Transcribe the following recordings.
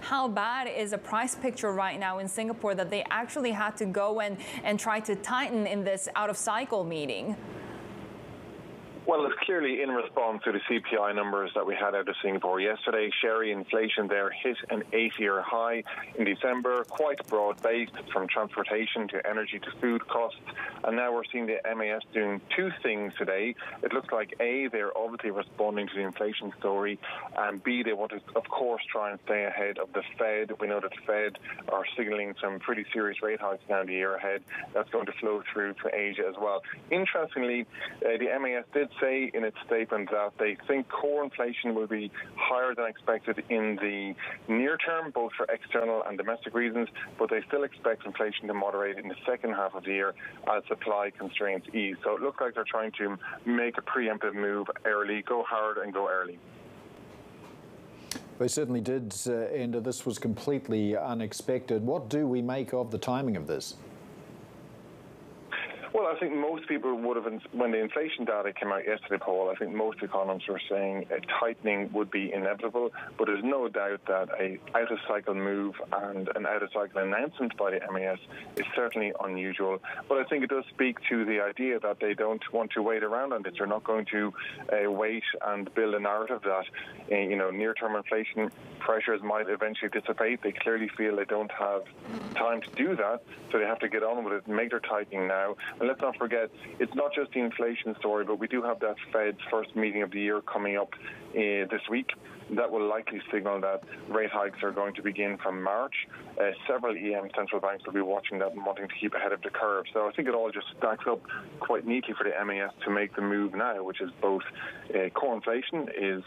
How bad is the price picture right now in Singapore that they actually had to go and try to tighten in this out-of-cycle meeting? Well, it's clearly in response to the CPI numbers that we had out of Singapore yesterday. Sherry inflation there hit an 8-year high in December, quite broad-based from transportation to energy to food costs. And now we're seeing the MAS doing two things today. It looks like, A, they're obviously responding to the inflation story, and B, they want to, of course, try and stay ahead of the Fed. We know that the Fed are signaling some pretty serious rate hikes now in the year ahead. That's going to flow through to Asia as well. Interestingly, the MAS did say in its statement that they think core inflation will be higher than expected in the near term, both for external and domestic reasons, but they still expect inflation to moderate in the second half of the year as supply constraints ease. So it looks like they're trying to make a preemptive move early, go hard and go early. They certainly did, Enda. This was completely unexpected. What do we make of the timing of this? Well, I think most people would have, when the inflation data came out yesterday, Paul, I think most economists were saying a tightening would be inevitable, but there's no doubt that a out-of-cycle move and an out-of-cycle announcement by the MAS is certainly unusual. But I think it does speak to the idea that they don't want to wait around on this. They're not going to wait and build a narrative that, near-term inflation pressures might eventually dissipate. They clearly feel they don't have time to do that, so they have to get on with it and make their tightening now. And let's not forget, it's not just the inflation story, but we do have that Fed's first meeting of the year coming up this week. That will likely signal that rate hikes are going to begin from March. Several EM central banks will be watching that and wanting to keep ahead of the curve. So I think it all just stacks up quite neatly for the MAS to make the move now, which is both core inflation is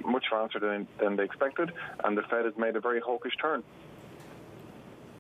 much faster than they expected, and the Fed has made a very hawkish turn.